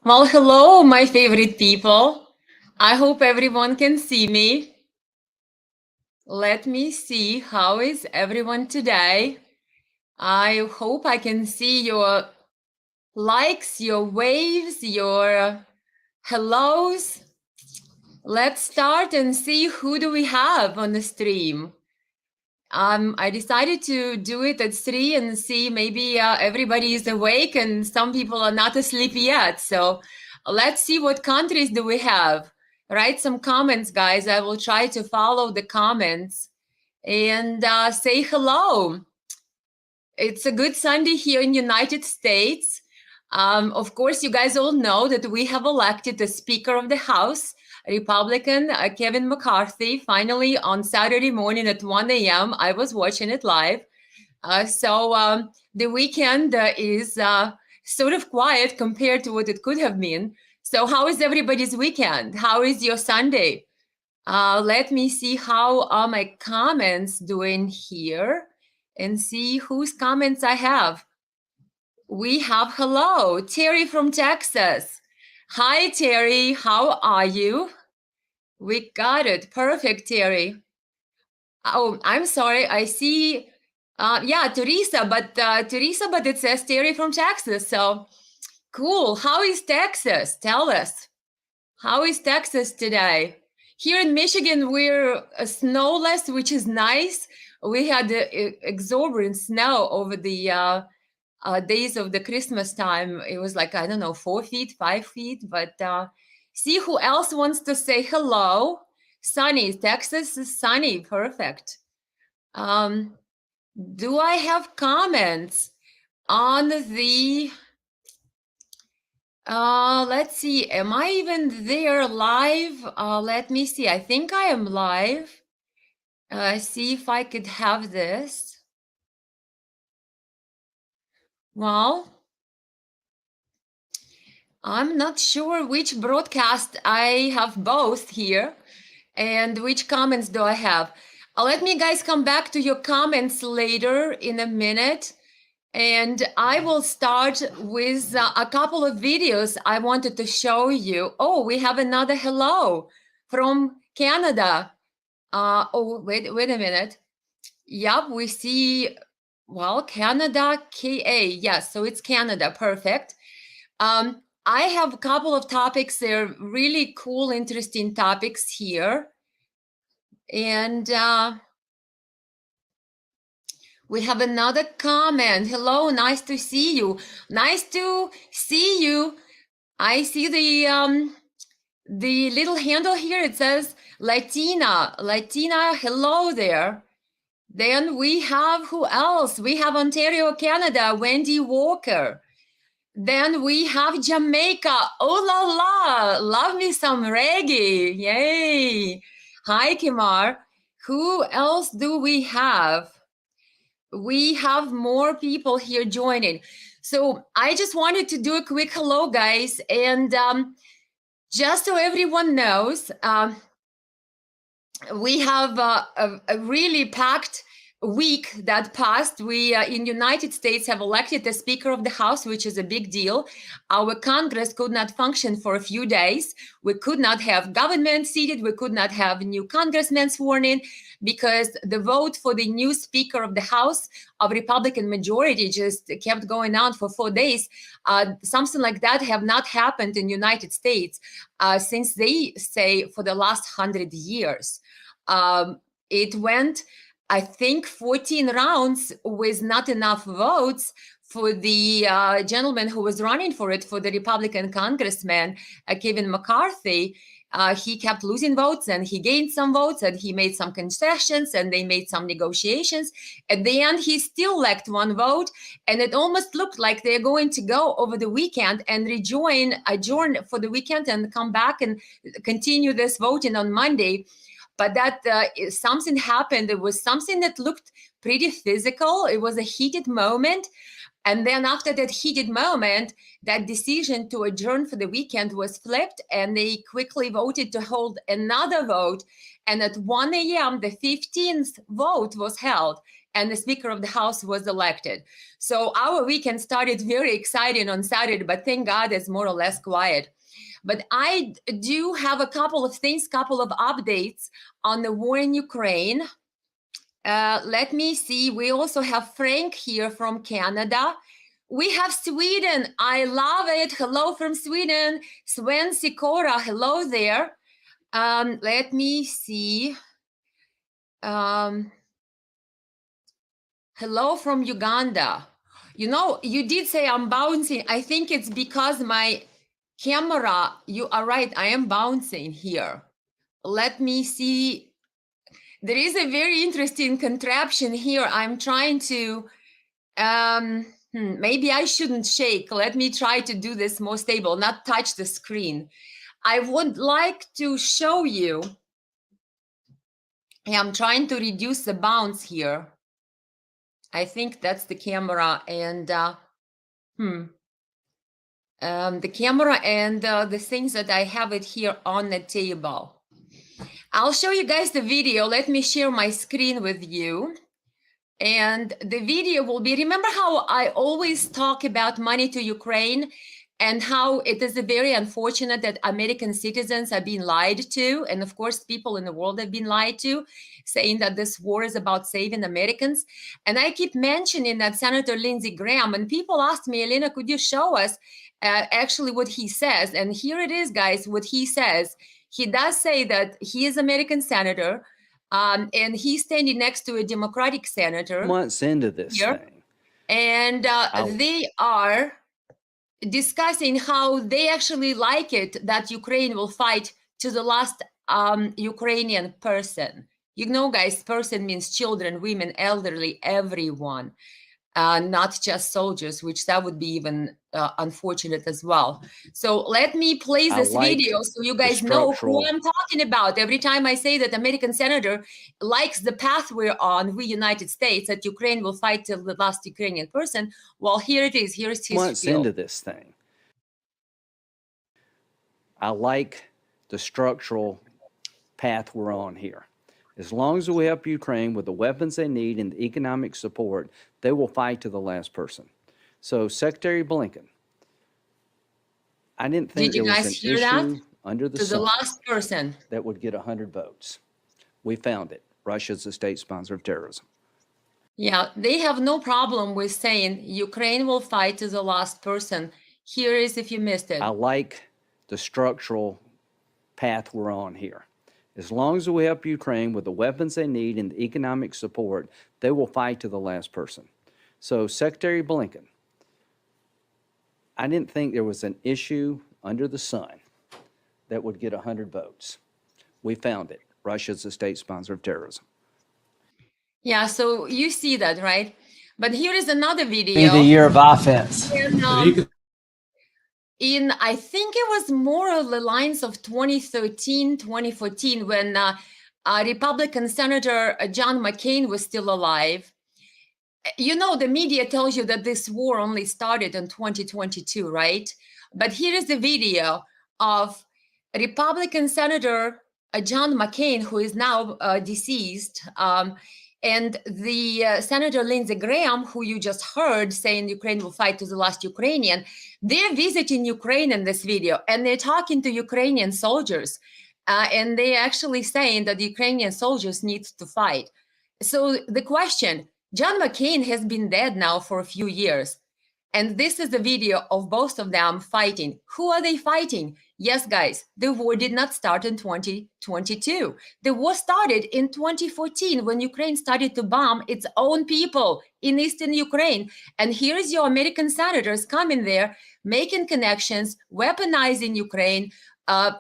Well, hello, my favorite people. I hope everyone can see me. Let me see how is everyone today. I hope I can see your likes, your waves, your hellos. Let's start and see who do we have on the stream. I decided to do it at 3 and see maybe everybody is awake and some people are not asleep yet. So let's see what countries do we have. Write some comments, guys. I will try to follow the comments and say hello. It's a good Sunday here in United States. Of course, you guys all know that we have elected the Speaker of the House, Republican Kevin McCarthy, finally on Saturday morning at 1 a.m. I was watching it live. So the weekend is sort of quiet compared to what it could have been. So how is everybody's weekend? How is your Sunday? Let me see how are my comments doing here and see whose comments I have. We have hello, Terry from Texas. Hi, Terry. How are you? We got it. Perfect, Terry. Oh, I'm sorry. I see. Yeah, Teresa, but it says Terry from Texas. So cool. How is Texas? Tell us. How is Texas today? Here in Michigan, we're snowless, which is nice. We had exorbitant snow over the days of the Christmas time. It was like, I don't know, 4 feet, 5 feet. But see who else wants to say hello. Sunny. Texas is sunny. Perfect. Do I have comments on the... let's see. Am I even there live? Let me see. I think I am live. See if I could have this. Well, I'm not sure which broadcast. I have both here. And which comments do I have? Let me guys come back to your comments later in a minute. And I will start with a couple of videos I wanted to show you. Oh, we have another hello from Canada. Oh, wait a minute. Yep, we see, well, Canada, KA. Yes, so it's Canada. Perfect. I have a couple of topics. They're really cool, interesting topics here. And we have another comment. Hello, nice to see you. Nice to see you. I see the little handle here. It says Latina. Latina, hello there. Then we have who else? We have Ontario, Canada, Wendy Walker. Then we have Jamaica. Oh la la, love me some reggae. Yay. Hi, Kimar. Who else do we have? We have more people here joining. So I just wanted to do a quick hello, guys. And just so everyone knows, we have a really packed week that passed. We in United States have elected the Speaker of the House, which is a big deal. Our Congress could not function for a few days. We could not have government seated. We could not have new congressmen sworn in because the vote for the new Speaker of the House of Republican majority just kept going on for 4 days. Something like that have not happened in United States since they say for the last 100 years. It went, I think, 14 rounds with not enough votes for the gentleman who was running for it, for the Republican congressman, Kevin McCarthy. He kept losing votes and he gained some votes and he made some concessions and they made some negotiations. At the end, he still lacked one vote, and it almost looked like they're going to go over the weekend and adjourn for the weekend and come back and continue this voting on Monday. But that something happened. It was something that looked pretty physical. It was a heated moment. And then after that heated moment, that decision to adjourn for the weekend was flipped, and they quickly voted to hold another vote. And at 1 a.m., the 15th vote was held. and the Speaker of the House was elected. So our weekend started very exciting on Saturday, but thank God it's more or less quiet. But I do have a couple of things, couple of updates on the war in Ukraine. Let me see. We also have Frank here from Canada. We have Sweden. I love it. Hello from Sweden. Sven Sikora, hello there. Let me see. Hello from Uganda. You know, you did say I'm bouncing. I think it's because my camera, you are right, I am bouncing here. Let me see. There is a very interesting contraption here. I'm trying to, maybe I shouldn't shake. Let me try to do this more stable, not touch the screen. I would like to show you. I'm trying to reduce the bounce here. I think that's the camera and the camera and the things that I have it here on the table. I'll show you guys the video. Let me share my screen with you. And the video will be, remember how I always talk about money to Ukraine and how it is very unfortunate that American citizens are being lied to. And of course, people in the world have been lied to, saying that this war is about saving Americans. And I keep mentioning that Senator Lindsey Graham, and people asked me, Elena, could you show us actually what he says? And here it is, guys, what he says. He does say that he is American senator, and he's standing next to a Democratic senator. Months into this thing. And they are discussing how they actually like it that Ukraine will fight to the last Ukrainian person. You know, guys, person means children, women, elderly, everyone, not just soldiers, which that would be even unfortunate as well. So let me play this video so you guys know who I'm talking about. Every time I say that American senator likes the path we're on, we United States, that Ukraine will fight till the last Ukrainian person, well, here it is. Here's his months spiel. into this thing. I like the structural path we're on here. As long as we help Ukraine with the weapons they need and the economic support, they will fight to the last person. So Secretary Blinken, I didn't think there was an issue under the sun last person that would get 100 votes. We found it. Russia's a state sponsor of terrorism. Yeah, they have no problem with saying Ukraine will fight to the last person. Here is if you missed it. I like the structural path we're on here. As long as we help Ukraine with the weapons they need and the economic support, they will fight to the last person. So Secretary Blinken, I didn't think there was an issue under the sun that would get 100 votes. We found it. Russia's a state sponsor of terrorism. Yeah, so you see that, right? But here is another video. The year of offense. And, I think it was more of the lines of 2013, 2014, when Republican Senator John McCain was still alive. You know, the media tells you that this war only started in 2022, right? But here is the video of Republican Senator John McCain, who is now deceased, and the Senator Lindsey Graham, who you just heard saying Ukraine will fight to the last Ukrainian. They're visiting Ukraine in this video, and they're talking to Ukrainian soldiers. And they're actually saying that the Ukrainian soldiers need to fight. So the question, John McCain has been dead now for a few years. And this is the video of both of them fighting. Who are they fighting? Yes, guys, the war did not start in 2022. The war started in 2014 when Ukraine started to bomb its own people in eastern Ukraine. And here is your American senators coming there, making connections, weaponizing Ukraine,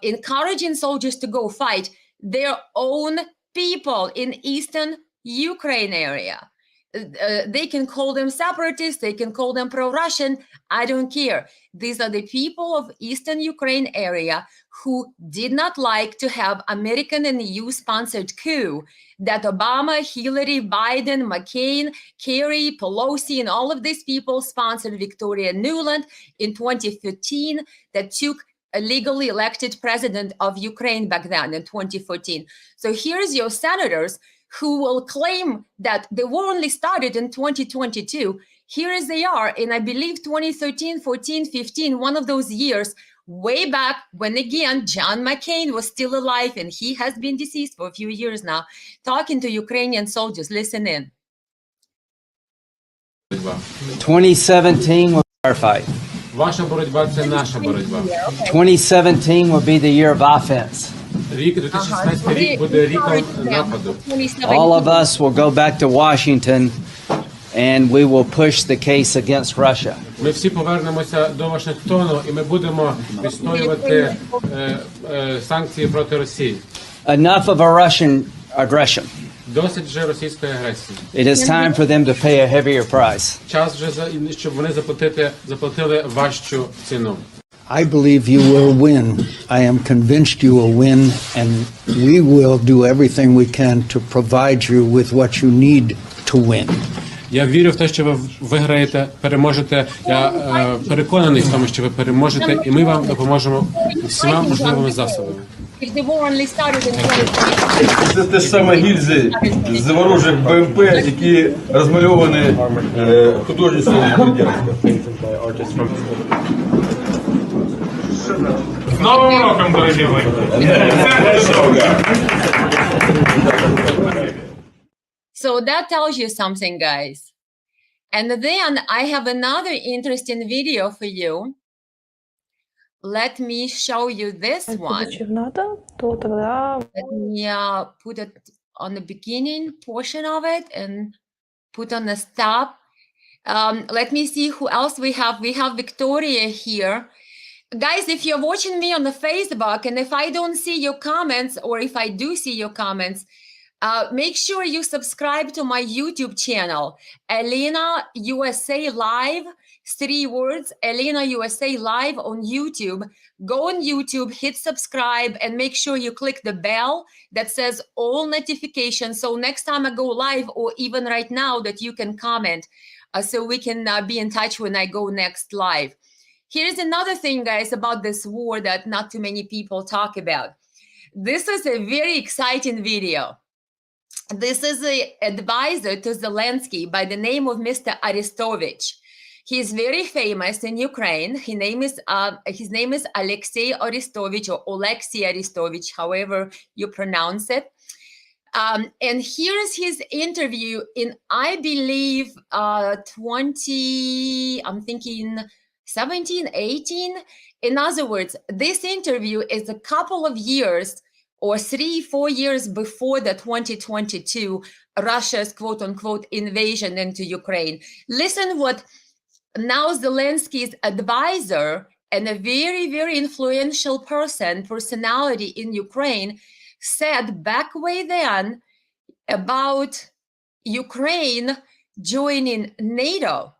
encouraging soldiers to go fight their own people in eastern Ukraine area. They can call them separatists, they can call them pro-Russian, I don't care. These are the people of eastern Ukraine area who did not like to have American and EU-sponsored coup that Obama, Hillary, Biden, McCain, Kerry, Pelosi, and all of these people sponsored Victoria Nuland in 2015 that took a legally elected president of Ukraine back then in 2014. So here's your senators who will claim that the war only started in 2022. Here as they are, in I believe 2013, 14, 15, one of those years, way back when again John McCain was still alive, and he has been deceased for a few years now, talking to Ukrainian soldiers. Listen in. 2017 will be our fight. Ваша боротьба – це наша боротьба. 2017 will be the year of offense. Рік 2016 рік буде ріком нападу. All of us will go back to Washington and we will push the case against Russia. Ми всі повернемося до Вашингтону і ми будемо відстоювати санкції проти Росії. Enough of a Russian aggression. Досить вже російської агресії. It is time for them to pay a heavier price. Час вже, щоб вони заплатили важчу ціну. I believe you will win. I am convinced you will win, and we will do everything we can to provide you with what you need to win. Я вірю в те, що ви виграєте, переможете. Я переконаний в тому, що ви переможете, і ми вам допоможемо всіма можливими засобами. Це те ж саме гільзи з ворожих БМП, які розмальовані художництвом Бердянська. З Новим роком, дорогі ви! So that tells you something, guys. And then I have another interesting video for you. Let me show you this one. Будучи в НАТО, то тогда Let me put it on the beginning portion of it and put on the stop. Let me see who else we have. We have Victoria here. Guys, if you're watching me on the Facebook and if I don't see your comments, or if I do see your comments, make sure you subscribe to my YouTube channel, Elena USA Live, 3 words, Elena USA Live on YouTube. Go on YouTube, hit subscribe, and make sure you click the bell that says all notifications. So next time I go live, or even right now, that you can comment so we can be in touch when I go next live. Here's another thing, guys, about this war that not too many people talk about. This is a very exciting video. This is an advisor to Zelensky by the name of Mr. Arestovich. He's very famous in Ukraine. His name is Alexei Arestovich, or Oleksiy Arestovich, however you pronounce it. And here's his interview in, I believe, 17, 18. In other words, this interview is a couple of years or 3-4 years before the 2022 Russia's quote unquote invasion into Ukraine. Listen what now Zelensky's advisor and a very, very influential personality in Ukraine said back way then about Ukraine joining NATO,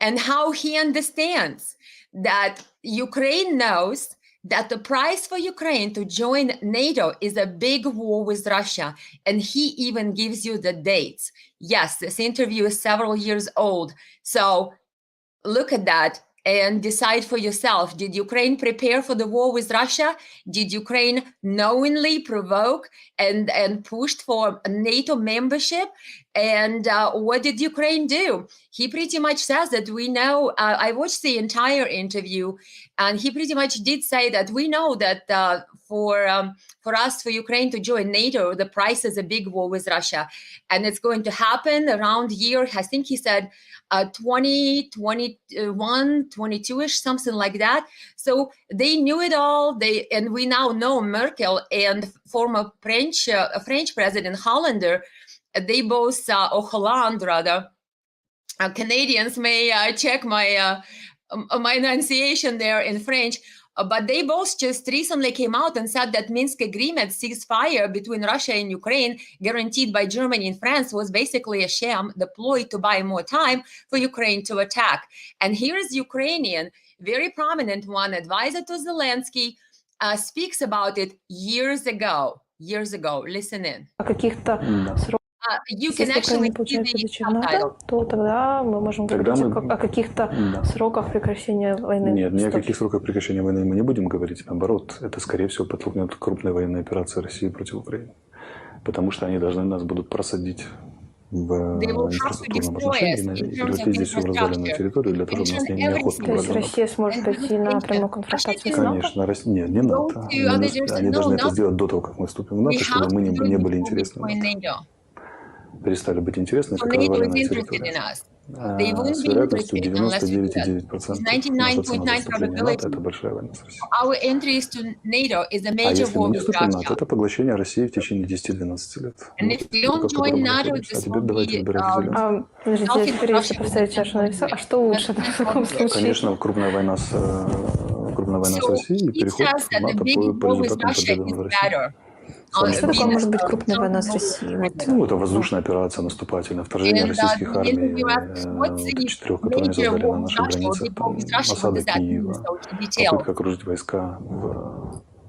and how he understands that Ukraine knows that the price for Ukraine to join NATO is a big war with Russia, and he even gives you the dates. Yes, this interview is several years old, so look at that and decide for yourself. Did Ukraine prepare for the war with Russia? Did Ukraine knowingly provoke and pushed for NATO membership? And what did Ukraine do? He pretty much says that we know, I watched the entire interview, and he pretty much did say that we know that for us, for Ukraine to join NATO, the price is a big war with Russia. And it's going to happen around year, I think he said 2021, 22-ish, something like that. So they knew it all. And we now know Merkel and former French President Hollander, they both, or Hollande rather, Canadians may check my enunciation there in French, but they both just recently came out and said that Minsk agreement ceasefire between Russia and Ukraine, guaranteed by Germany and France, was basically a sham, the ploy to buy more time for Ukraine to attack. And here is Ukrainian, very prominent one, advisor to Zelensky, speaks about it years ago. Listen in. You can если actually Украина see получается the идти в НАТО, subtitle. то тогда мы можем Тогда говорить мы- о каких-то сроках прекращения войны. Нет, ни о Стоп. каких сроках прекращения войны мы не будем говорить. Наоборот, это, скорее всего, подтолкнет крупная военная операция России против Украины. потому что они должны нас будут просадить в They will have to инфраструктурном destroy us отношении in и terms of превратить здесь все в разваленную infrastructure. территорию для того, чтобы нас Mention неохотно То есть брали на Россия сможет пойти на прямую конфронтацию с НАТО? Конечно, нет, не Go НАТО. to other leaders Они and должны no, это no, сделать до того, как мы вступим в we НАТО, чтобы have мы to do не it были before we интересны join НАТО. NATO. Перестали быть интересны, So как NATO is разваленная interested территория. in us. They won't С be вероятностью interested unless we do that. 99,9% With наша цена 99.9 за вступление в НАТО – probability, это большая война с Россией. our entries to NATO is a А major если war мы не with вступим в НАТО, Russia. это поглощение России в течение 10-12 лет. And Вот if we то, don't в котором join мы NATO, находимся. А this теперь will давайте be выбирать Зеленского. Подождите, nothing теперь Russia если will поставить defend чашу на one весах, year. а что лучше в таком случае? Конечно, крупная война с So Россией и he переход says в that the НАТО big по war with результатам Russia победы is над Россией. better. Самое Что такое главное. может быть крупная война с Россией? Вот. Ну, это воздушная операция наступательная, вторжение And российских the армий, interview asks, what's вот the четырех, которые они major создали war на with наших Russia or границах, big war там, with Russia? What осада does that mean? Киева, So he details. попытка окружить войска,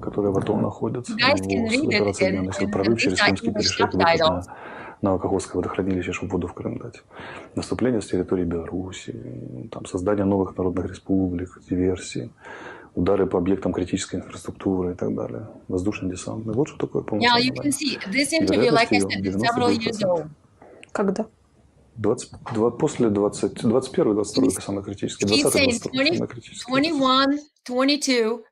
которые в АТО находятся, You guys can ВОЗ, read it операция in объединенных сил, прорыв these через are Крымский English перешейк и выход subtitles. на Каховское водохранилище, чтобы воду в Крым дать. Наступление с территории Беларуси, там, создание новых народных республик, диверсии, удары по объектам критической инфраструктуры и так далее. Воздушно-десантный. Вот что такое Yeah, полноценная you can война. see this interview, like I Вероятность said, ее is several years 99%. old. Когда? После 21-22 самый критический, He's saying 20-22 самый критический. 21, 22,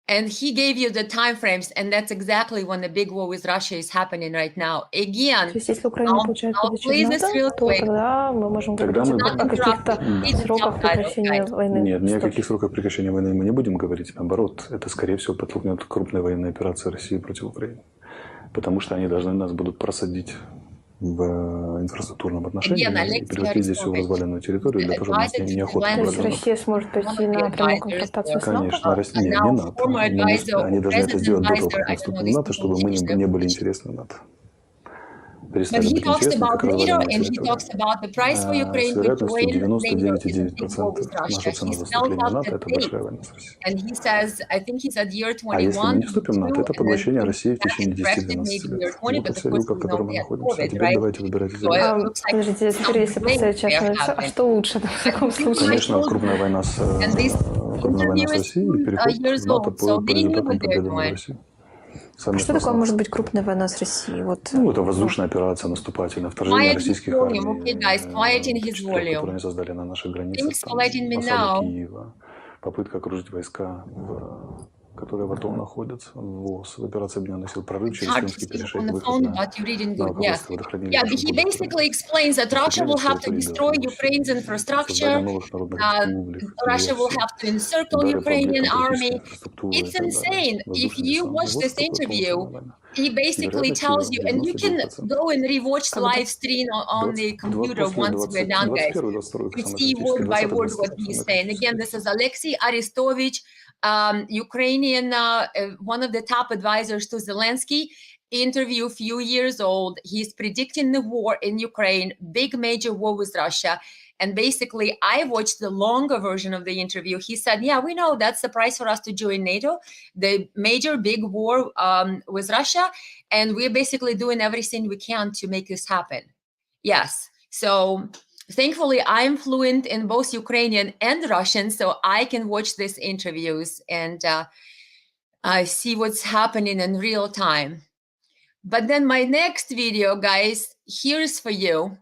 and he gave you the time frames, and that's exactly when the big war with Russia is happening right now. Again, То есть если Украина получает I'll выдачу play в this НАТО, real то quick. тогда мы можем Тогда говорить мы- о каких-то Read the сроках subtitles, прекращения guys. войны. Нет, ни о Стоп. каких сроках прекращения войны мы не будем говорить. Наоборот, это, скорее всего, подтолкнет крупные военные операции России против Украины. Потому что они должны нас будут просадить в инфраструктурном отношении Again, и Alexei превратить здесь все в Arestovich, разваленную территорию для того, чтобы нас advisor to неохотно the То есть брали на Россия сможет пойти на прямую конфронтацию с НАТО? Конечно, Россия, не now НАТО. former advisor, Они должны это present сделать до того, advisor, как мы I don't know вступим в this НАТО, чтобы мы pronunciation. не были интересны НАТО. But Перестали he быть talks интересны, about как NATO, разваленная and he территория. talks about the price for Ukraine С to вероятностью join NATO is a big war 99,9% with Russia. наша цена He за spells вступление в out НАТО – the это большая date, война с Россией. and he says, I think he said year А если мы 21, не вступим в НАТО, 22, это and then поглощение России в that is течение corrected, 10-12 maybe лет. year 20, Вот but и of вся course вилка, в we know которой мы we had находимся. А COVID, теперь right? давайте выбирать So Зеленского. it looks like Подождите, теперь если some поставить things чашу на are весах, а happening. что лучше в таком случае? Конечно, крупная война с And this interview is Россией и переход years в НАТО old, so по they knew результатам what they're победы над doing. Россией. А Совместно что с такое НАТО. может быть крупная война с Россией? Вот. Ну, это воздушная операция наступательная, вторжение Quiet his российских volume, армий, okay, guys, quiet in his четырех, которые volume. они создали на наших границах, Thanks for там, letting me осада know. Киева, попытка окружить войска, которые в АТО находятся, ВОЗ, в операции объединенных сил, прорыв через Hard to Крымский see перешейк, on the выход phone, на but you're reading good. Yes. Каховское водохранилище. Yeah, but he basically explains that Russia will have to destroy Ukraine's infrastructure. Russia will have to encircle Ukrainian army. It's insane. If you watch this interview, he basically tells you, and you can go and rewatch the live stream on the computer once we're done, guys. You see word by word what he's saying. Again, this is Alexei Arestovich, Ukrainian, one of the top advisors to Zelensky. Interview a few years old. He's predicting the war in Ukraine, big major war with Russia. And basically, I watched the longer version of the interview. He said, yeah, we know that's the price for us to join NATO, the major big war with Russia. And we're basically doing everything we can to make this happen. Yes. So thankfully, I'm fluent in both Ukrainian and Russian, so I can watch these interviews and see what's happening in real time. But then my next video, guys, here's for you.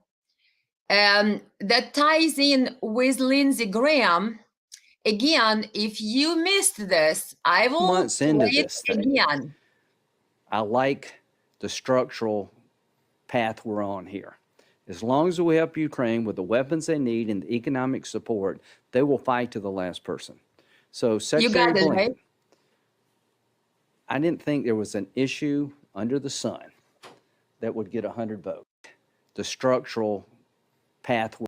That ties in with Lindsey Graham. Again, if you missed this, I will Months into play it this thing. again. I like the structural path we're on here. As long as we help Ukraine with the weapons they need and the economic support, they will fight to the last person. So Secretary got it, Blinken, right? I didn't think there was an issue under the sun that would get 100 votes. The structural path,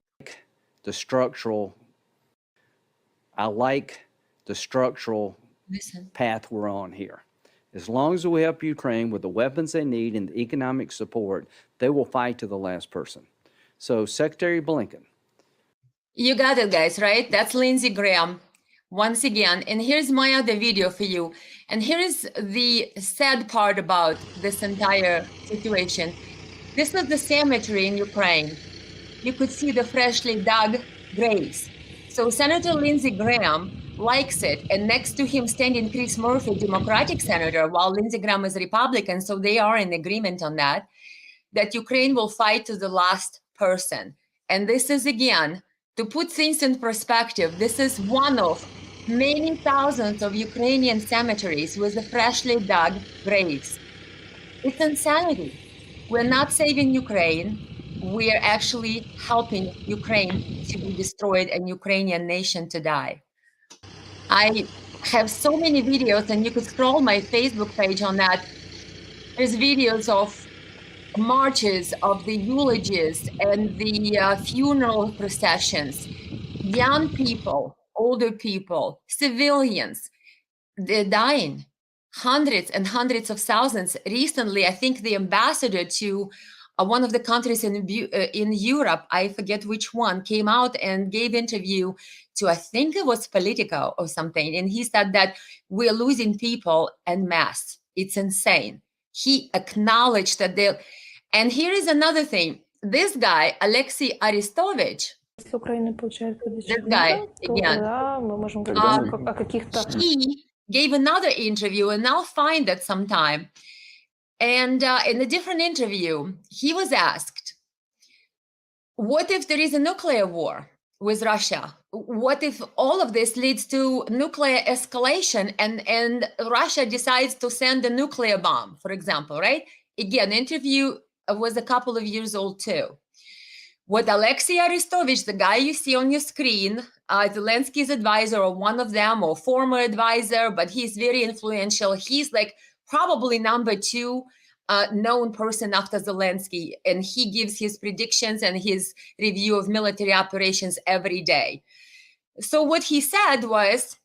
I like the structural Listen. path we're on here. As long as we help Ukraine with the weapons they need and the economic support, they will fight to the last person. So Secretary Blinken. You got it, guys, right? That's Lindsey Graham. Once again, and here's my other video for you. And here's the sad part about this entire situation. This is the cemetery in Ukraine. You could see the freshly dug graves. So Senator Lindsey Graham likes it. And next to him standing Chris Murphy, Democratic senator, while Lindsey Graham is Republican. So they are in agreement on that Ukraine will fight to the last person. And this is, again, to put things in perspective, this is one of many thousands of Ukrainian cemeteries with the freshly dug graves. It's insanity. We're not saving Ukraine. We are actually helping Ukraine to be destroyed and Ukrainian nation to die. I have so many videos, and you could scroll my Facebook page on that. There's videos of marches, of the eulogies and the funeral processions. Young people, older people, civilians, they're dying. Hundreds and hundreds of thousands. Recently, I think the ambassador to one of the countries in Europe, I forget which one, came out and gave interview to, I think it was Politico or something. And he said that we're losing people en masse. It's insane. He acknowledged that and here is another thing. This guy, Alexei Arestovich, Если Украина получает this guy, то again, да, мы можем говорить о каких-то... he gave another interview, and I'll find it sometime. And in a different interview, he was asked, what if there is a nuclear war with Russia? What if all of this leads to nuclear escalation and Russia decides to send a nuclear bomb, for example, right? Again, interview was a couple of years old too. What Alexei Arestovich, the guy you see on your screen, Zelensky's advisor or one of them or former advisor, but he's very influential. He's like probably number 2 known person after Zelensky, and he gives his predictions and his review of military operations every day. So what he said was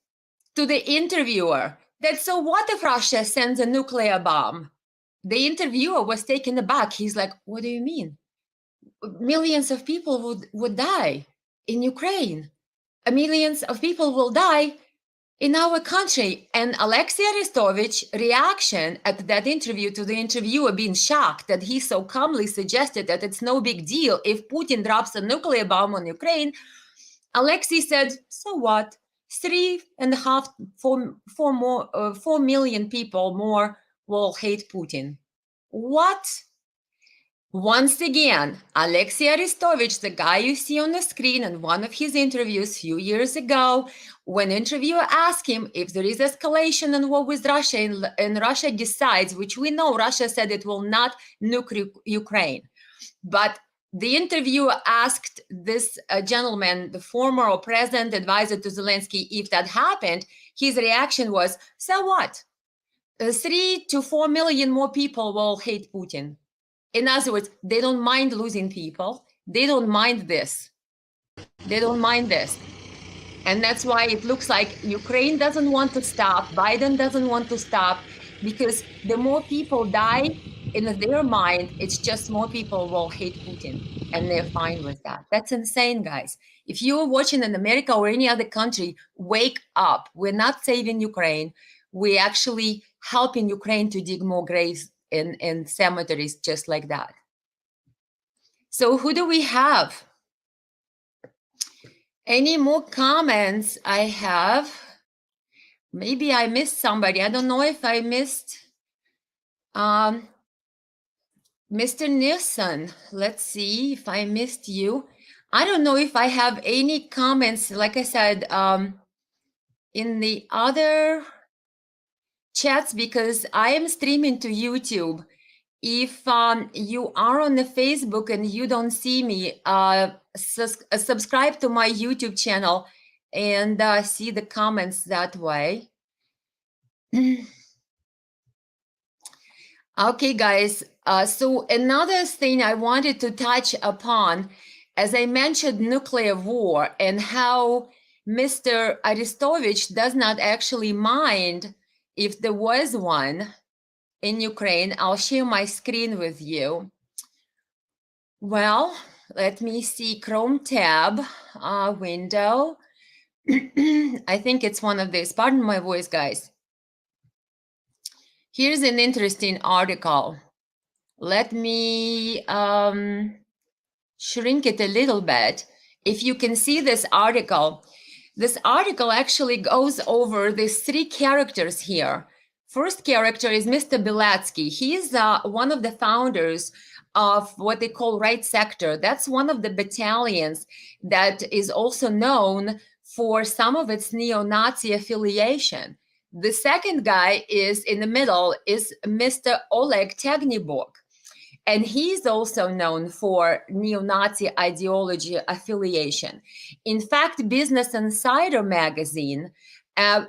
to the interviewer that, so what if Russia sends a nuclear bomb? The interviewer was taken aback. He's like, what do you mean? Millions of people would die in Ukraine. Millions of people will die in our country. And Alexei Arestovich's reaction at that interview to the interviewer being shocked that he so calmly suggested that it's no big deal if Putin drops a nuclear bomb on Ukraine, Alexei said, so what? 4 million people more will hate Putin. What? Once again, Alexei Arestovich, the guy you see on the screen in one of his interviews a few years ago, when interviewer asked him if there is escalation in war with Russia and Russia decides, which we know Russia said it will not nuke Ukraine. But the interviewer asked this gentleman, the former or present advisor to Zelensky, if that happened, his reaction was, so what? 3 to 4 million more people will hate Putin. In other words, they don't mind losing people. They don't mind this. They don't mind this. And that's why it looks like Ukraine doesn't want to stop. Biden doesn't want to stop, because the more people die, in their mind, it's just more people will hate Putin, and they're fine with that. That's insane, guys. If you're watching in America or any other country, wake up. We're not saving Ukraine. We're actually helping Ukraine to dig more graves in cemeteries just like that. So who do we have? Any more comments I have? Maybe I missed somebody. I don't know if I missed Mr. Nielsen. Let's see if I missed you. I don't know if I have any comments, like I said, in the other chats, because I am streaming to YouTube. If you are on the Facebook and you don't see me, subscribe to my YouTube channel and see the comments that way. Okay, guys. So another thing I wanted to touch upon, as I mentioned, nuclear war and how Mr. Arestovich does not actually mind if there was one in Ukraine. I'll share my screen with you. Well, let me see, Chrome tab, window. I think it's one of these. Pardon my voice, guys. Here's an interesting article. Let me shrink it a little bit. If you can see this article, This article actually goes over these three characters here. First character is Mr. Bilatsky. He is one of the founders of what they call Right Sector. That's one of the battalions that is also known for some of its neo-Nazi affiliation. The second guy is in the middle is Mr. Oleg Tegnibok. And he's also known for neo-Nazi ideology affiliation. In fact, Business Insider magazine,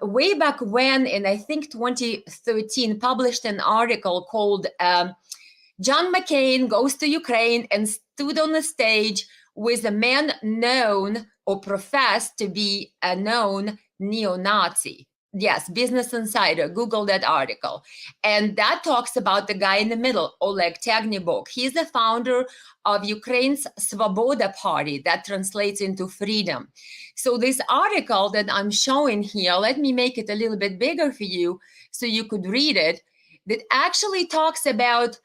way back when, in I think 2013, published an article called John McCain Goes to Ukraine and Stood on the Stage with a man known or professed to be a known neo-Nazi. Yes, Business Insider, Google that article. And that talks about the guy in the middle, Oleg Tegnibok. He's the founder of Ukraine's Svoboda Party, that translates into freedom. So this article that I'm showing here, let me make it a little bit bigger for you so you could read it, that actually talks about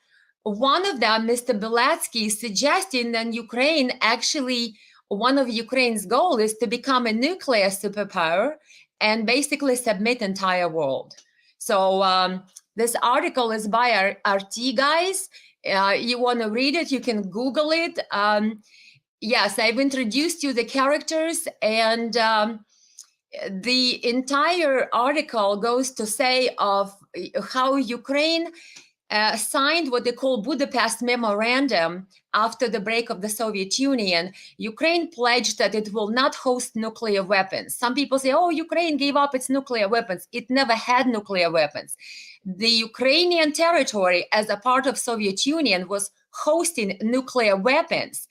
one of them, Mr. Bilatsky, suggesting that Ukraine actually, one of Ukraine's goals is to become a nuclear superpower and basically submit entire world. So this article is by RT, guys. You want to read it, you can Google it. Yes, I've introduced you the characters, and the entire article goes to say of how Ukraine signed what they call Budapest Memorandum after the break of the Soviet Union. Ukraine pledged that it will not host nuclear weapons. Some people say, oh, Ukraine gave up its nuclear weapons. It never had nuclear weapons. The Ukrainian territory, as a part of Soviet Union, was hosting nuclear weapons,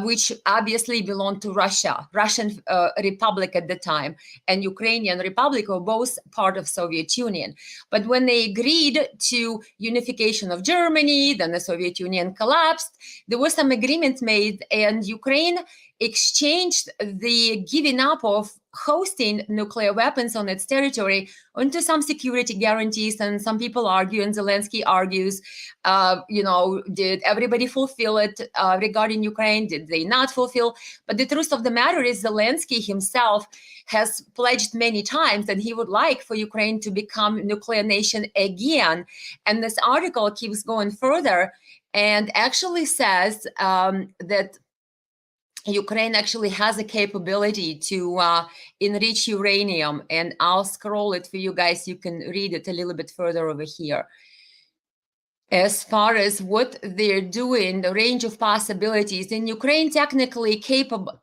which obviously belonged to Russia, Russian Republic at the time, and Ukrainian Republic were both part of Soviet Union. But when they agreed to unification of Germany, then the Soviet Union collapsed, there were some agreements made, and Ukraine exchanged the giving up of hosting nuclear weapons on its territory onto some security guarantees. And some people argue, and Zelensky argues, did everybody fulfill it regarding Ukraine? Did they not fulfill? But the truth of the matter is Zelensky himself has pledged many times that he would like for Ukraine to become a nuclear nation again. And this article keeps going further and actually says that Ukraine actually has a capability to enrich uranium, and I'll scroll it for you guys. You can read it a little bit further over here. As far as what they're doing, the range of possibilities, is Ukraine technically capable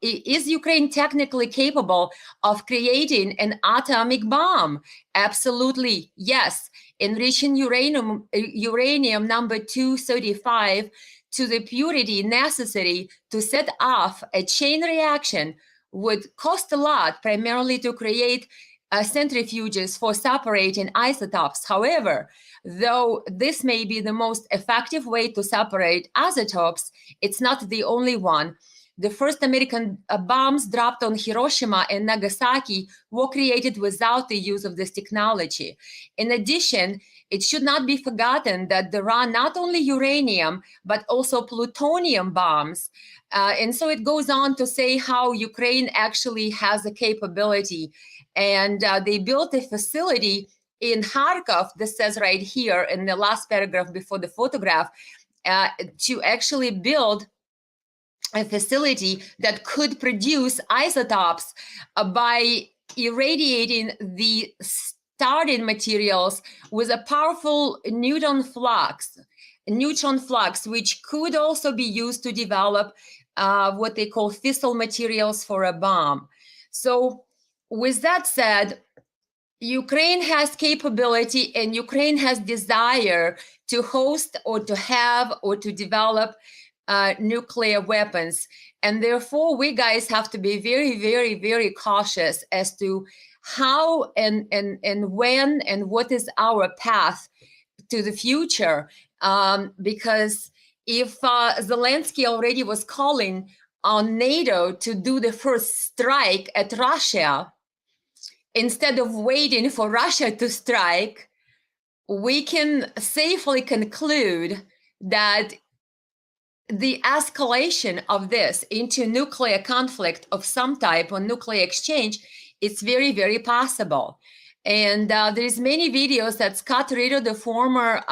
of creating an atomic bomb? Absolutely, yes. Enriching uranium number 235 to the purity necessary to set off a chain reaction would cost a lot, primarily to create centrifuges for separating isotopes. However, though this may be the most effective way to separate isotopes, it's not the only one. The first American bombs dropped on Hiroshima and Nagasaki were created without the use of this technology. In addition, it should not be forgotten that there are not only uranium, but also plutonium bombs. And so it goes on to say how Ukraine actually has a capability. And they built a facility in Kharkov, this says right here in the last paragraph before the photograph, to actually build a facility that could produce isotopes by irradiating the starting materials with a powerful neutron flux, which could also be used to develop what they call fissile materials for a bomb. So with that said, Ukraine has capability and Ukraine has desire to host or to have or to develop nuclear weapons. And therefore, we guys have to be very, very, very cautious as to how and when and what is our path to the future. Because if Zelensky already was calling on NATO to do the first strike at Russia, instead of waiting for Russia to strike, we can safely conclude that the escalation of this into nuclear conflict of some type or nuclear exchange It's very, very possible. And there's many videos that Scott Ritter, the former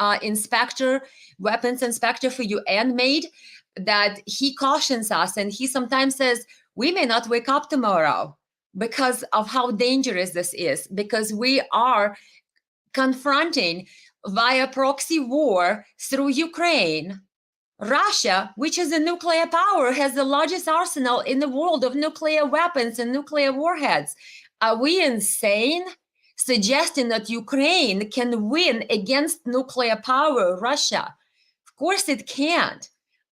weapons inspector for UN, made, that he cautions us, and he sometimes says, we may not wake up tomorrow because of how dangerous this is, because we are confronting via proxy war through Ukraine. Russia, which is a nuclear power, has the largest arsenal in the world of nuclear weapons and nuclear warheads. Are we insane suggesting that Ukraine can win against nuclear power Russia? Of course it can't.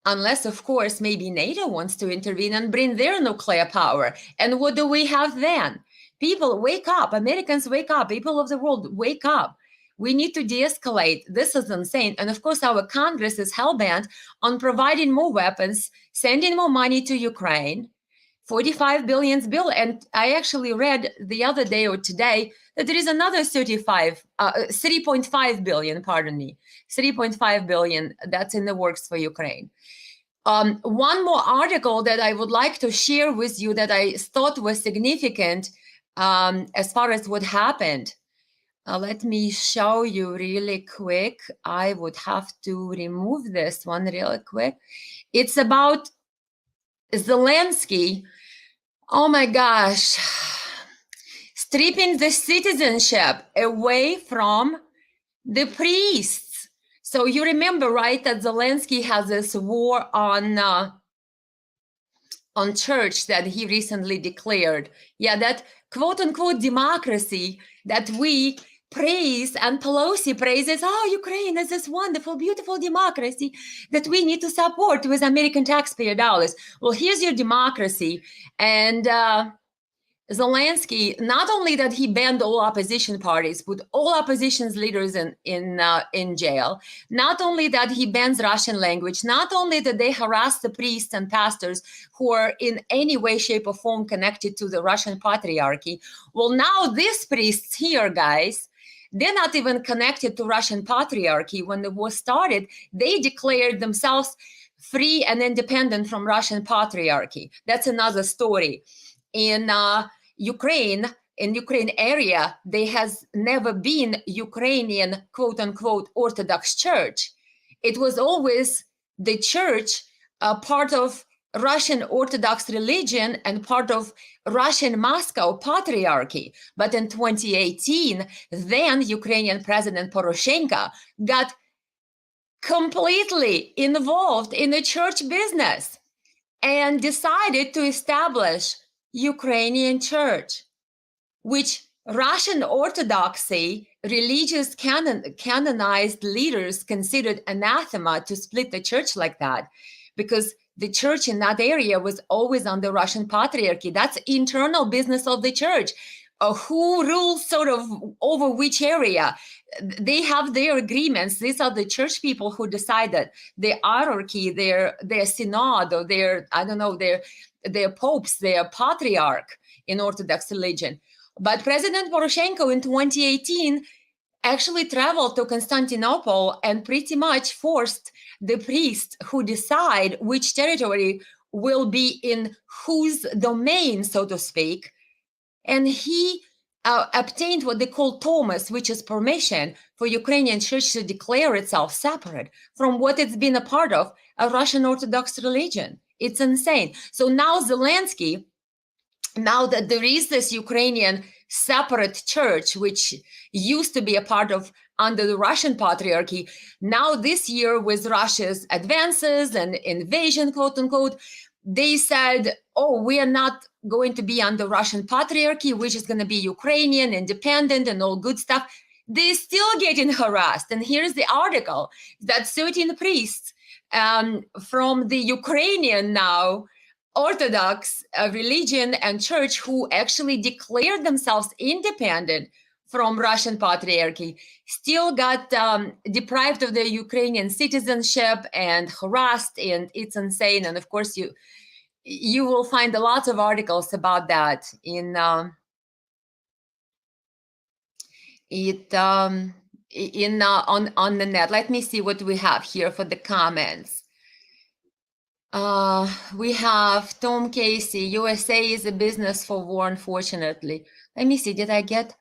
Unless, of course, maybe NATO wants to intervene and bring their nuclear power. And what do we have then? People, wake up. Americans, wake up. People of the world, wake up. We need to de-escalate. This is insane. And of course, our Congress is hell-bent on providing more weapons, sending more money to Ukraine, 45 billion bill. And I actually read the other day or today that there is another 3.5 billion, pardon me, 3.5 billion that's in the works for Ukraine. One more article that I would like to share with you that I thought was significant as far as what happened. Let me show you really quick. I would have to remove this one really quick. It's about Zelensky. Oh my gosh. Stripping the citizenship away from the priests. So you remember, right, that Zelensky has this war on church that he recently declared. Yeah, that quote-unquote democracy that we praise, and Pelosi praises, oh, Ukraine is this wonderful, beautiful democracy that we need to support with American taxpayer dollars. Well, here's your democracy. And Zelensky, not only that he banned all opposition parties, put all opposition leaders in jail, not only that he bans Russian language, not only that they harass the priests and pastors who are in any way, shape, or form connected to the Russian patriarchy. Well, now these priests here, guys, they're not even connected to Russian patriarchy. When the war started, they declared themselves free and independent from Russian patriarchy. That's another story. In Ukraine area, there has never been Ukrainian quote-unquote Orthodox Church. It was always the church, part of Russian Orthodox religion and part of Russian Moscow Patriarchy. But in 2018, then Ukrainian President Poroshenko got completely involved in the church business and decided to establish Ukrainian church, which Russian Orthodoxy, religious canonized leaders considered anathema to split the church like that, because the church in that area was always under Russian patriarchy. That's internal business of the church. Who rules sort of over which area? They have their agreements. These are the church people who decided their hierarchy, their synod, or their, I don't know, their popes, their patriarch in Orthodox religion. But President Poroshenko in 2018 actually traveled to Constantinople and pretty much forced the priests who decide which territory will be in whose domain, so to speak. And he obtained what they call Thomas, which is permission for Ukrainian church to declare itself separate from what it's been a part of, a Russian Orthodox religion. It's insane. So now Zelensky, now that there is this Ukrainian separate church, which used to be a part of under the Russian patriarchy, now this year with Russia's advances and invasion, quote unquote, they said, oh, we are not going to be under Russian patriarchy, which is going to be Ukrainian, independent, and all good stuff. They're still getting harassed. And here's the article that 13 priests from the Ukrainian now Orthodox religion and church who actually declared themselves independent from Russian patriarchy still got deprived of their Ukrainian citizenship and harassed, and it's insane. And of course, you will find a lot of articles about that on the net. Let me see what we have here for the comments. We have Tom Casey, USA is a business for war, unfortunately. Let me see, did I get?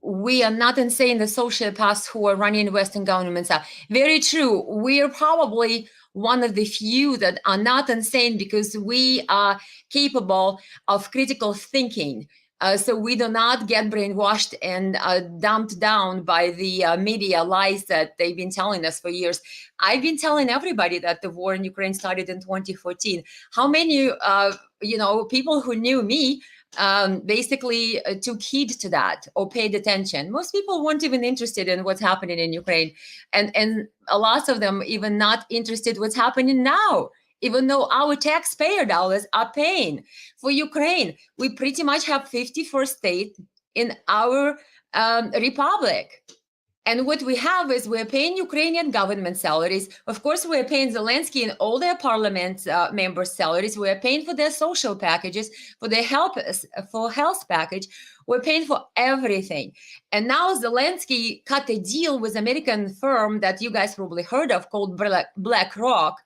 We are not insane, the sociopaths who are running Western governments are. Very true. We are probably one of the few that are not insane because we are capable of critical thinking. So we do not get brainwashed and dumped down by the media lies that they've been telling us for years. I've been telling everybody that the war in Ukraine started in 2014. How many, people who knew me basically took heed to that or paid attention? Most people weren't even interested in what's happening in Ukraine, and a lot of them even not interested what's happening now. Even though our taxpayer dollars are paying for Ukraine, we pretty much have 51st state in our republic. And what we have is we're paying Ukrainian government salaries. Of course, we're paying Zelensky and all their parliament members' salaries. We're paying for their social packages, for their health package. We're paying for everything. And now Zelensky cut a deal with American firm that you guys probably heard of called BlackRock.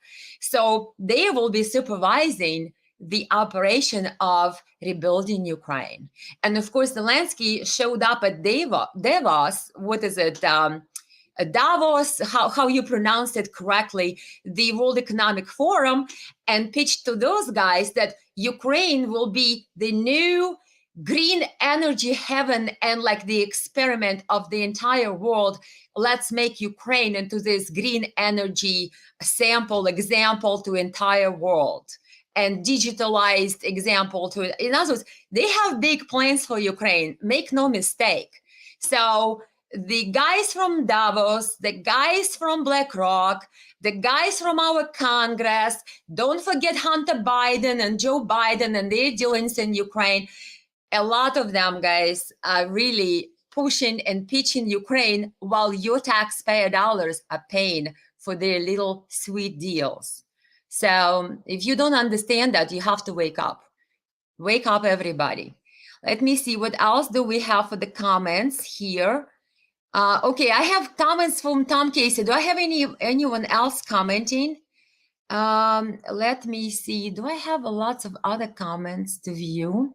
So they will be supervising the operation of rebuilding Ukraine. And of course, Zelensky showed up at Davos, what is it? Davos, how you pronounce it correctly, the World Economic Forum, and pitched to those guys that Ukraine will be the new green energy heaven and like the experiment of the entire world. Let's make Ukraine into this green energy example to entire world. And digitalized example to it. In other words, they have big plans for Ukraine, make no mistake. So the guys from Davos, the guys from BlackRock, the guys from our Congress, don't forget Hunter Biden and Joe Biden and their dealings in Ukraine. A lot of them, guys, are really pushing and pitching Ukraine while your taxpayer dollars are paying for their little sweet deals. So if you don't understand that, you have to wake up. Wake up, everybody. Let me see, what else do we have for the comments here? Okay, I have comments from Tom Casey. Do I have anyone else commenting? Let me see. Do I have lots of other comments to view?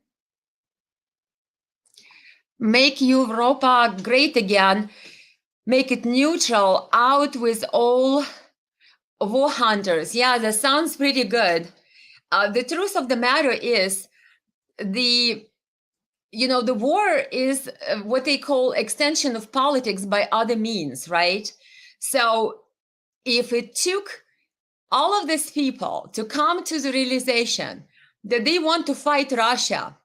Make Europa great again. Make it neutral. Out with all war hunters. Yeah, that sounds pretty good. The truth of the matter is the war is what they call extension of politics by other means, right? So if it took all of these people to come to the realization that they want to fight Russia,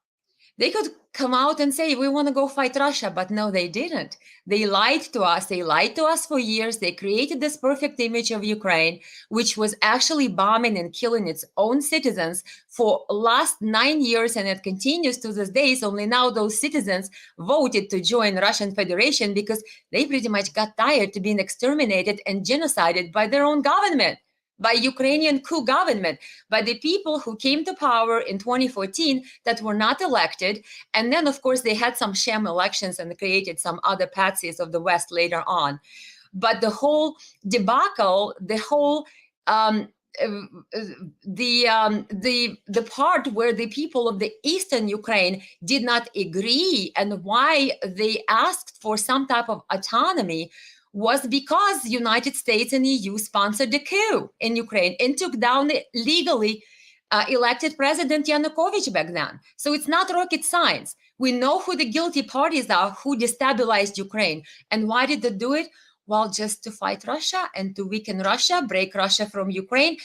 they could come out and say, we want to go fight Russia, but no, they didn't. They lied to us. They lied to us for years. They created this perfect image of Ukraine, which was actually bombing and killing its own citizens for last 9 years, and it continues to this day. Only now those citizens voted to join Russian Federation because they pretty much got tired to being exterminated and genocided by their own government, by Ukrainian coup government, by the people who came to power in 2014 that were not elected. And then, of course, they had some sham elections and created some other patsies of the West later on. But the whole debacle, the whole the part where the people of the eastern Ukraine did not agree and why they asked for some type of autonomy was because the United States and EU sponsored a coup in Ukraine and took down the legally elected President Yanukovych back then. So it's not rocket science. We know who the guilty parties are who destabilized Ukraine. And why did they do it? Well, just to fight Russia and to weaken Russia, break Russia from Ukraine.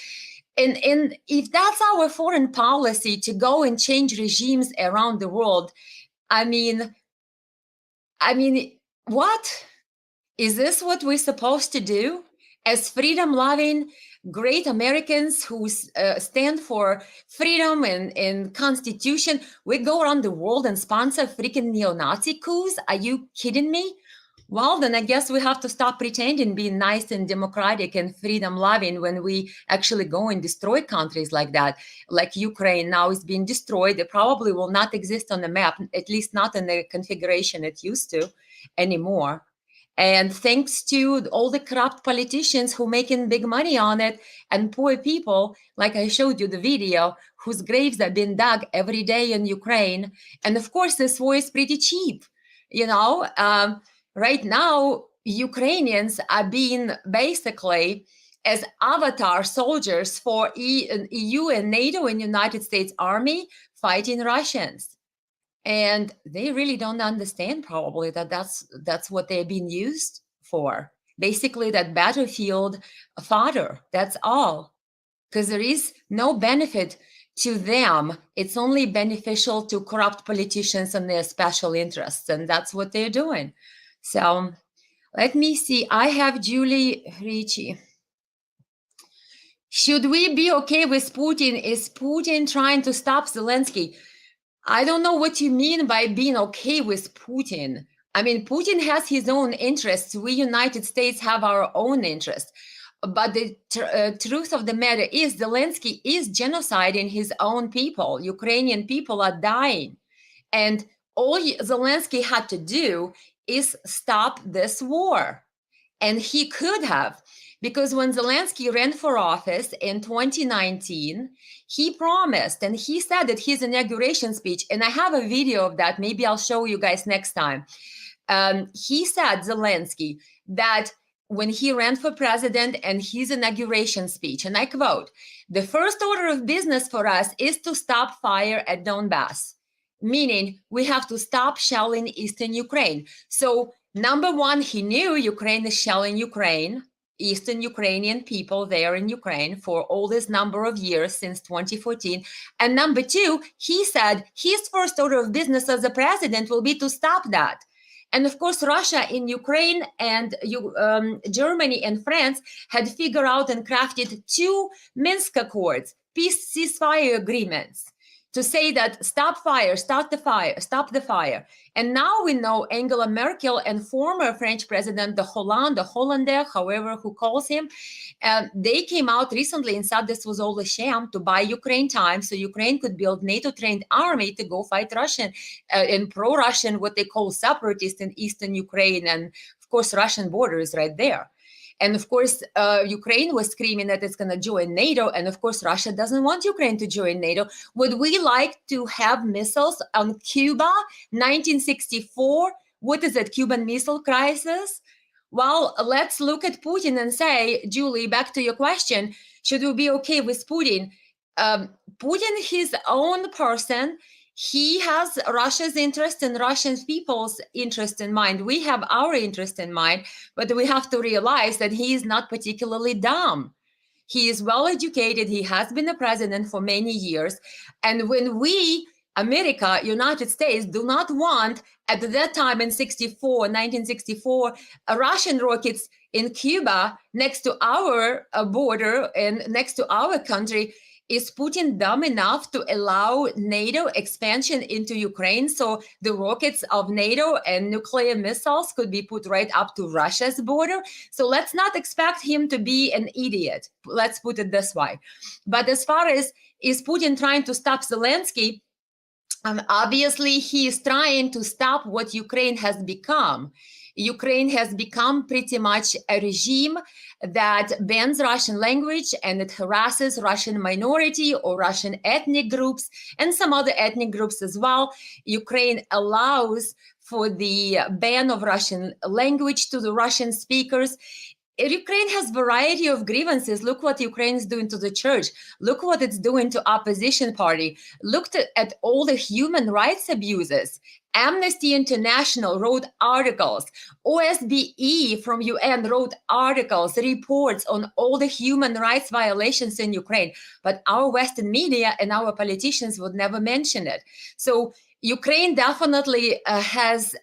And if that's our foreign policy, to go and change regimes around the world, I mean, what? Is this what we're supposed to do? As freedom-loving, great Americans who stand for freedom and Constitution, we go around the world and sponsor freaking neo-Nazi coups? Are you kidding me? Well, then I guess we have to stop pretending being nice and democratic and freedom-loving when we actually go and destroy countries like that. Like Ukraine now is being destroyed. It probably will not exist on the map, at least not in the configuration it used to anymore. And thanks to all the corrupt politicians who making big money on it, and poor people, like I showed you the video, whose graves are being dug every day in Ukraine. And of course, this war is pretty cheap. You know, right now, Ukrainians are being basically as avatar soldiers for EU and NATO and United States Army fighting Russians. And they really don't understand probably that that's what they're being used for. Basically, that battlefield fodder, that's all. Because there is no benefit to them. It's only beneficial to corrupt politicians and their special interests. And that's what they're doing. So let me see. I have Julie Ricci. Should we be okay with Putin? Is Putin trying to stop Zelensky? I don't know what you mean by being okay with Putin. I mean, Putin has his own interests. We United States have our own interests. But the truth of the matter is Zelensky is genociding his own people. Ukrainian people are dying. And all Zelensky had to do is stop this war. And he could have, because when Zelensky ran for office in 2019, he promised, and he said at his inauguration speech, and I have a video of that, maybe I'll show you guys next time. He said, Zelensky, that when he ran for president and his inauguration speech, and I quote, "The first order of business for us is to stop fire at Donbass," meaning we have to stop shelling Eastern Ukraine. So number one, he knew Ukraine is shelling Ukraine, Eastern Ukrainian people there in Ukraine for all this number of years since 2014. And number two, he said his first order of business as a president will be to stop that. And of course, Russia in Ukraine and Germany and France had figured out and crafted 2 Minsk Accords, peace ceasefire agreements, to say that stop fire, stop the fire. And now we know Angela Merkel and former French President de Hollander, however who calls him, they came out recently and said this was all a sham to buy Ukraine time so Ukraine could build NATO-trained army to go fight Russian and pro-Russian, what they call separatists in Eastern Ukraine. And of course, Russian border is right there. And of course, Ukraine was screaming that it's going to join NATO. And of course, Russia doesn't want Ukraine to join NATO. Would we like to have missiles on Cuba, 1964? What is it, Cuban Missile Crisis? Well, let's look at Putin and say, Julie, back to your question, should we be okay with Putin? Putin, his own person, he has Russia's interest and Russian people's interest in mind. We have our interest in mind, but we have to realize that he is not particularly dumb. He is well educated. He has been a president for many years. And when we, America, United States, do not want, at that time in 1964, Russian rockets in Cuba next to our border and next to our country, is Putin dumb enough to allow NATO expansion into Ukraine so the rockets of NATO and nuclear missiles could be put right up to Russia's border? So let's not expect him to be an idiot. Let's put it this way. But as far as is Putin trying to stop Zelensky, obviously he is trying to stop what Ukraine has become. Ukraine has become pretty much a regime that bans Russian language and it harasses Russian minority or Russian ethnic groups and some other ethnic groups as well. Ukraine allows for the ban of Russian language to the Russian speakers. Ukraine has a variety of grievances. Look what Ukraine is doing to the church. Look what it's doing to opposition party. Look at all the human rights abuses. Amnesty International wrote articles. OSBE from UN wrote articles, reports on all the human rights violations in Ukraine. But our Western media and our politicians would never mention it. So Ukraine definitely has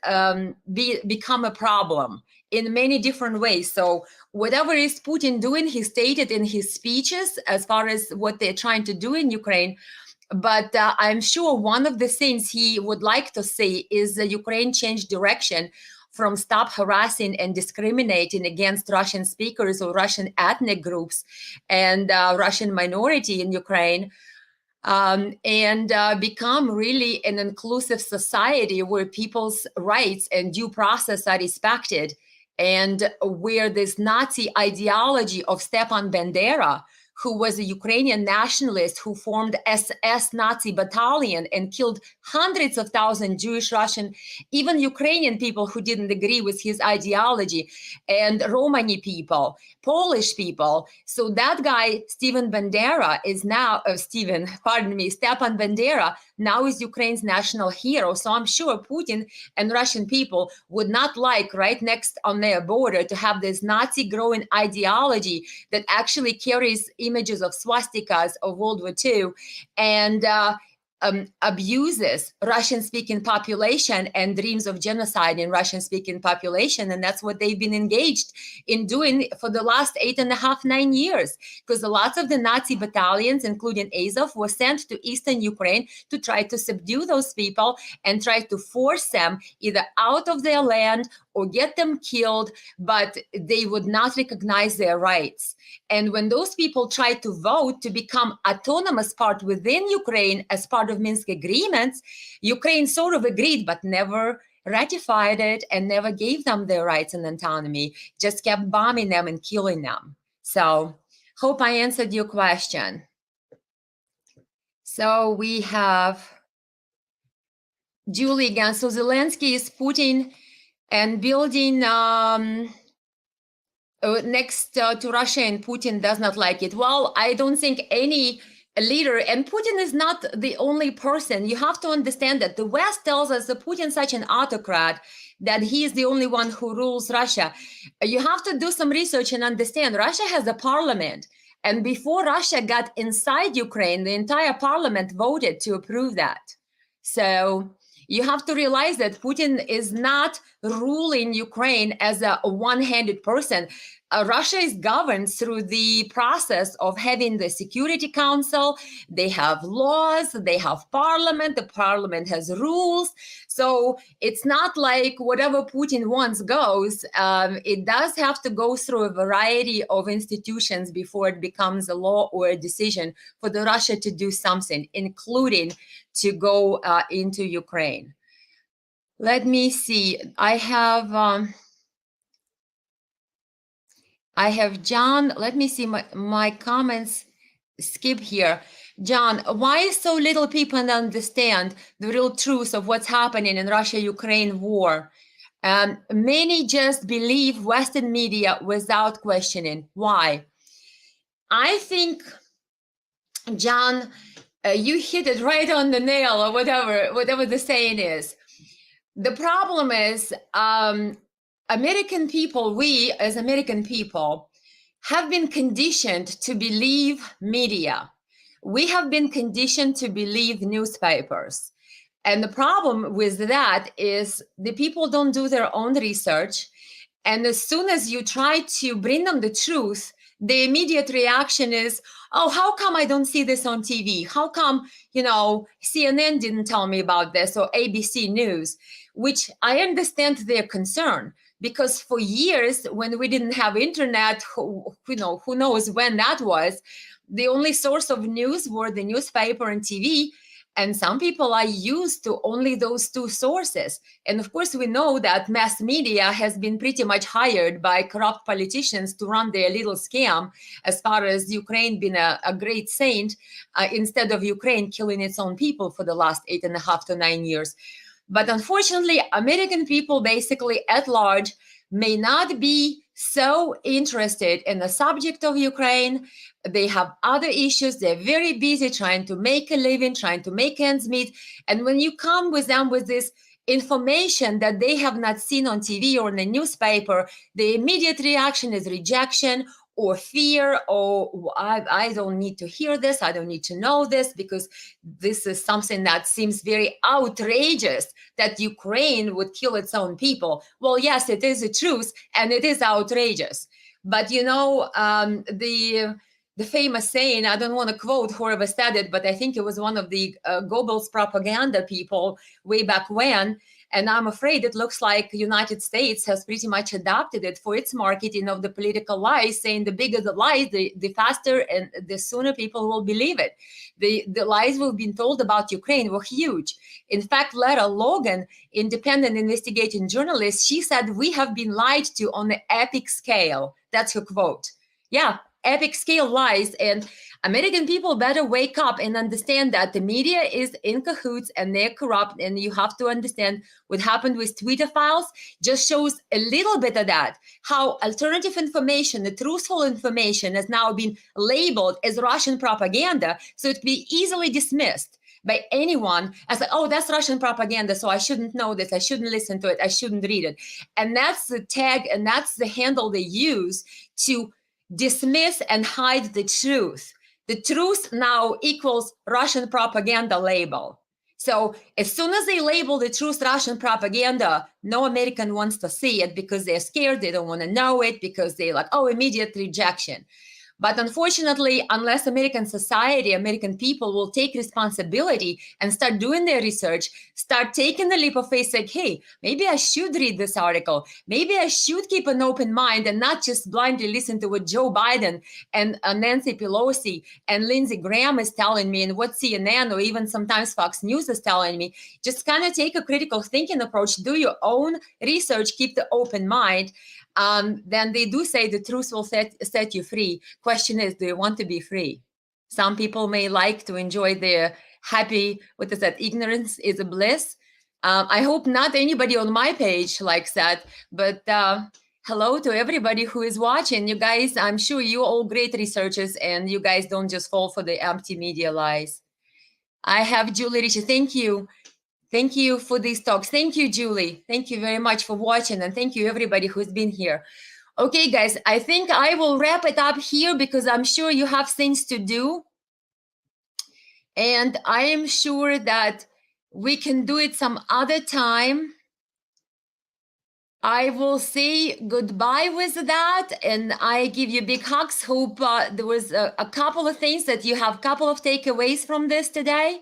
become a problem in many different ways. So whatever is Putin doing, he stated in his speeches as far as what they're trying to do in Ukraine. But I'm sure one of the things he would like to see is that Ukraine change direction from stop harassing and discriminating against Russian speakers or Russian ethnic groups and Russian minority in Ukraine, and become really an inclusive society where people's rights and due process are respected and where this Nazi ideology of Stepan Bandera, who was a Ukrainian nationalist who formed SS Nazi battalion and killed hundreds of thousands Jewish, Russian, even Ukrainian people who didn't agree with his ideology, and Romani people, Polish people. So that guy, Stepan Bandera, Stepan Bandera now is Ukraine's national hero. So I'm sure Putin and Russian people would not like right next on their border to have this Nazi growing ideology that actually carries images of swastikas of World War II and abuses Russian-speaking population and dreams of genocide in Russian-speaking population. And that's what they've been engaged in doing for the last 8.5, 9 years, because lots of the Nazi battalions, including Azov, were sent to eastern Ukraine to try to subdue those people and try to force them either out of their land or get them killed, but they would not recognize their rights. And when those people tried to vote to become autonomous part within Ukraine as part of Minsk agreements, Ukraine sort of agreed, but never ratified it and never gave them their rights and autonomy, just kept bombing them and killing them. So hope I answered your question. So we have Julie again. So Zelensky is putting and building next to Russia, and Putin does not like it. Well, I don't think any leader, and Putin is not the only person. You have to understand that the West tells us that Putin is such an autocrat that he is the only one who rules Russia. You have to do some research and understand Russia has a parliament. And before Russia got inside Ukraine, the entire parliament voted to approve that. So you have to realize that Putin is not ruling Ukraine as a one-handed person. Russia is governed through the process of having the Security Council. They have laws, they have parliament, the parliament has rules. So it's not like whatever Putin wants goes. It does have to go through a variety of institutions before it becomes a law or a decision for the Russia to do something, including to go into Ukraine. Let me see. I have John. Let me see my comments. Skip here. John, why so little people understand the real truth of what's happening in Russia-Ukraine war? Many just believe Western media without questioning. Why? I think, John, you hit it right on the nail, or whatever the saying is. The problem is American people, we as American people, have been conditioned to believe media. We have been conditioned to believe newspapers. And the problem with that is the people don't do their own research. And as soon as you try to bring them the truth, the immediate reaction is, oh, how come I don't see this on TV? How come, CNN didn't tell me about this, or ABC News? Which I understand their concern, because for years when we didn't have internet, who knows when that was, the only source of news were the newspaper and TV. And some people are used to only those two sources. And of course, we know that mass media has been pretty much hired by corrupt politicians to run their little scam, as far as Ukraine being a great saint, instead of Ukraine killing its own people for the last 8.5 to 9 years. But unfortunately, American people basically at large may not be so interested in the subject of Ukraine. They have other issues. They're very busy trying to make a living, trying to make ends meet. And when you come with them with this information that they have not seen on TV or in a newspaper, the immediate reaction is rejection or fear, or I don't need to hear this, I don't need to know this, because this is something that seems very outrageous, that Ukraine would kill its own people. Well, yes, it is the truth, and it is outrageous. But the famous saying, I don't want to quote whoever said it, but I think it was one of the Goebbels propaganda people way back when, And I'm afraid it looks like United States has pretty much adopted it for its marketing of the political lies, saying the bigger the lies, the faster and the sooner people will believe it. The lies we've been told about Ukraine were huge. In fact, Lara Logan, independent investigating journalist, she said, we have been lied to on an epic scale. That's her quote. Yeah, epic scale lies. And American people better wake up and understand that the media is in cahoots and they're corrupt. And you have to understand what happened with Twitter files just shows a little bit of that, how alternative information, the truthful information has now been labeled as Russian propaganda. So it can be easily dismissed by anyone as like, oh, that's Russian propaganda, so I shouldn't know this, I shouldn't listen to it, I shouldn't read it. And that's the tag and that's the handle they use to dismiss and hide the truth. The truth now equals Russian propaganda label. So as soon as they label the truth Russian propaganda, no American wants to see it because they're scared, they don't want to know it, because they're like, oh, immediate rejection. But unfortunately, unless American society, American people will take responsibility and start doing their research, start taking the leap of faith, like, hey, maybe I should read this article. Maybe I should keep an open mind and not just blindly listen to what Joe Biden and Nancy Pelosi and Lindsey Graham is telling me and what CNN or even sometimes Fox News is telling me. Just kind of take a critical thinking approach, do your own research, keep the open mind. Then they do say the truth will set you free. Question is, do you want to be free? Some people may like to enjoy their happy, what is that, ignorance is a bliss. I hope not anybody on my page likes that, but hello to everybody who is watching. You guys, I'm sure you're all great researchers and you guys don't just fall for the empty media lies. I have Julie Richie, thank you. Thank you for these talks. Thank you, Julie. Thank you very much for watching. And thank you, everybody who's been here. Okay, guys, I think I will wrap it up here because I'm sure you have things to do. And I am sure that we can do it some other time. I will say goodbye with that. And I give you big hugs. Hope there was a couple of things that you have, a couple of takeaways from this today.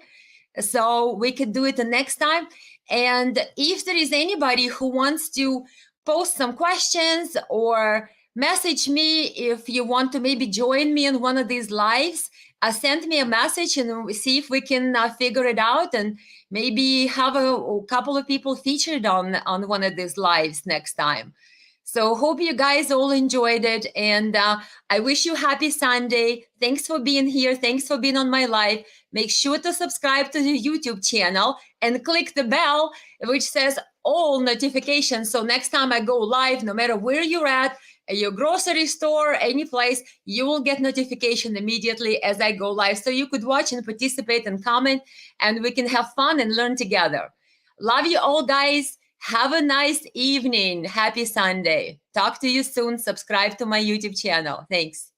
So we could do it the next time. And if there is anybody who wants to post some questions or message me, if you want to maybe join me in one of these lives, send me a message and see if we can figure it out and maybe have a couple of people featured on one of these lives next time. So hope you guys all enjoyed it. And I wish you happy Sunday. Thanks for being here. Thanks for being on my live. Make sure to subscribe to the YouTube channel and click the bell, which says all notifications. So next time I go live, no matter where you're at your grocery store, any place, you will get notification immediately as I go live. So you could watch and participate and comment, and we can have fun and learn together. Love you all, guys. Have a nice evening. Happy Sunday. Talk to you soon. Subscribe to my YouTube channel. Thanks.